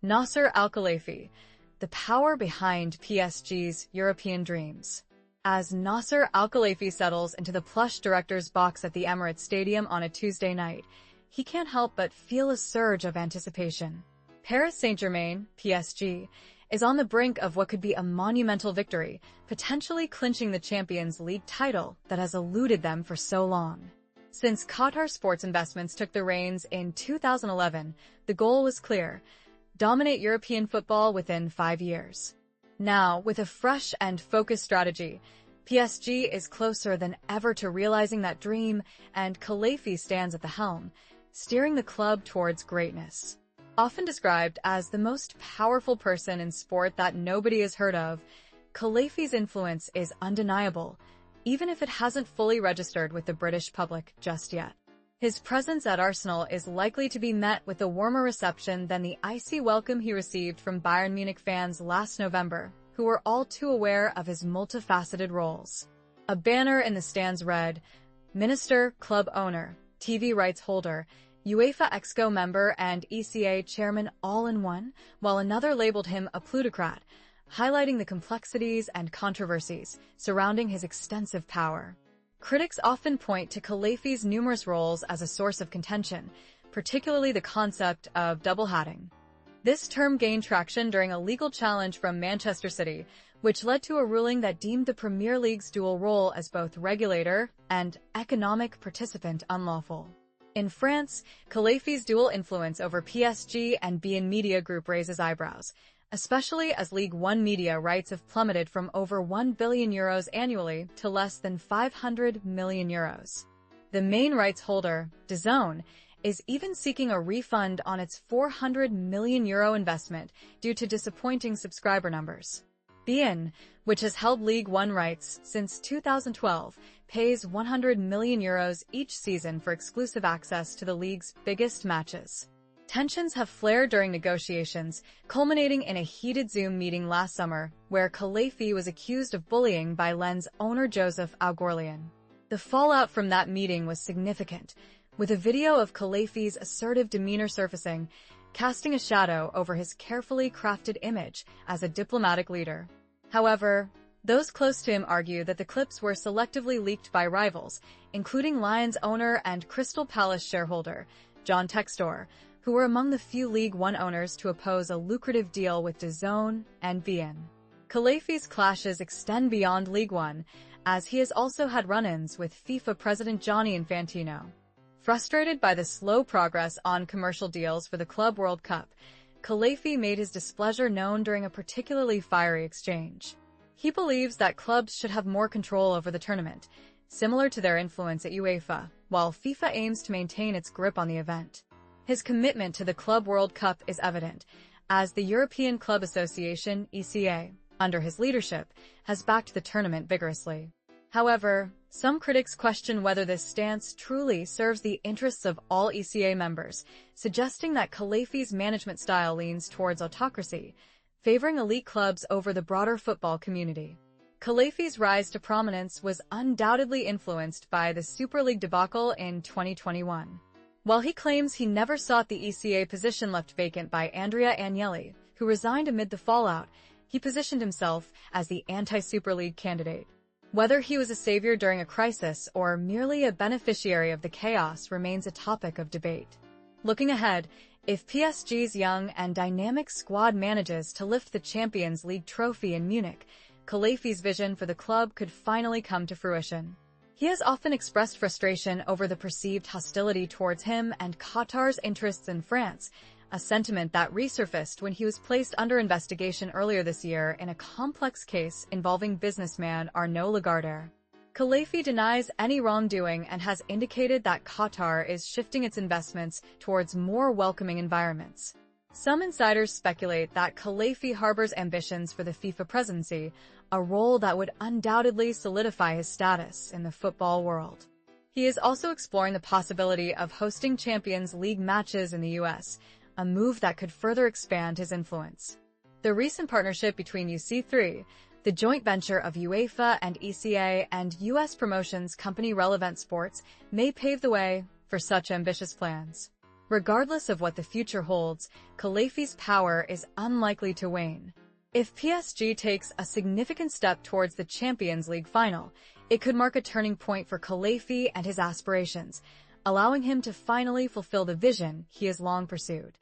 Nasser al-Khelaifi, the power behind PSG's European dreams. As Nasser al-Khelaifi settles into the plush director's box at the Emirates Stadium on a Tuesday night, he can't help but feel a surge of anticipation. Paris Saint-Germain, PSG, is on the brink of what could be a monumental victory, potentially clinching the Champions League title that has eluded them for so long. Since Qatar Sports Investments took the reins in 2011, the goal was clear: dominate European football within 5 years. Now, with a fresh and focused strategy, PSG is closer than ever to realizing that dream, and Khelaifi stands at the helm, steering the club towards greatness. Often described as the most powerful person in sport that nobody has heard of, Khelaifi's influence is undeniable, even if it hasn't fully registered with the British public just yet. His presence at Arsenal is likely to be met with a warmer reception than the icy welcome he received from Bayern Munich fans last November, who were all too aware of his multifaceted roles. A banner in the stands read, "Minister, club owner, TV rights holder, UEFA Exco member and ECA chairman all in one," while another labeled him a plutocrat, highlighting the complexities and controversies surrounding his extensive power. Critics often point to Khelaifi's numerous roles as a source of contention, particularly the concept of double-hatting. This term gained traction during a legal challenge from Manchester City, which led to a ruling that deemed the Premier League's dual role as both regulator and economic participant unlawful. In France, Khelaifi's dual influence over PSG and BeIN Media Group raises eyebrows, especially as Ligue 1 media rights have plummeted from over €1 billion annually to less than €500 million. The main rights holder, DAZN, is even seeking a refund on its €400 million investment due to disappointing subscriber numbers. BeIN, which has held Ligue 1 rights since 2012, pays €100 million each season for exclusive access to the league's biggest matches. Tensions have flared during negotiations, culminating in a heated Zoom meeting last summer, where Khelaifi was accused of bullying by Lens owner Joseph Augorlian. The fallout from that meeting was significant, with a video of Khelaifi's assertive demeanor surfacing, casting a shadow over his carefully crafted image as a diplomatic leader. However, those close to him argue that the clips were selectively leaked by rivals, including Lions owner and Crystal Palace shareholder, John Textor, who were among the few Ligue 1 owners to oppose a lucrative deal with DAZN and BeIN. Khelaifi's clashes extend beyond Ligue 1, as he has also had run-ins with FIFA president Gianni Infantino. Frustrated by the slow progress on commercial deals for the Club World Cup, Khelaifi made his displeasure known during a particularly fiery exchange. He believes that clubs should have more control over the tournament, similar to their influence at UEFA, while FIFA aims to maintain its grip on the event. His commitment to the Club World Cup is evident, as the European Club Association, ECA, under his leadership, has backed the tournament vigorously. However, some critics question whether this stance truly serves the interests of all ECA members, suggesting that Khelaifi's management style leans towards autocracy, favoring elite clubs over the broader football community. Khelaifi's rise to prominence was undoubtedly influenced by the Super League debacle in 2021. While he claims he never sought the ECA position left vacant by Andrea Agnelli, who resigned amid the fallout, he positioned himself as the anti-Super League candidate. Whether he was a savior during a crisis or merely a beneficiary of the chaos remains a topic of debate. Looking ahead, if PSG's young and dynamic squad manages to lift the Champions League trophy in Munich, Khelaifi's vision for the club could finally come to fruition. He has often expressed frustration over the perceived hostility towards him and Qatar's interests in France, a sentiment that resurfaced when he was placed under investigation earlier this year in a complex case involving businessman Arnaud Lagardère. Khelaifi denies any wrongdoing and has indicated that Qatar is shifting its investments towards more welcoming environments. Some insiders speculate that Khelaifi harbors ambitions for the FIFA presidency, a role that would undoubtedly solidify his status in the football world. He is also exploring the possibility of hosting Champions League matches in the US, a move that could further expand his influence. The recent partnership between UC3, the joint venture of UEFA and ECA, and US promotions company Relevant Sports may pave the way for such ambitious plans. Regardless of what the future holds, Khelaifi's power is unlikely to wane. If PSG takes a significant step towards the Champions League final, it could mark a turning point for Khelaifi and his aspirations, allowing him to finally fulfill the vision he has long pursued.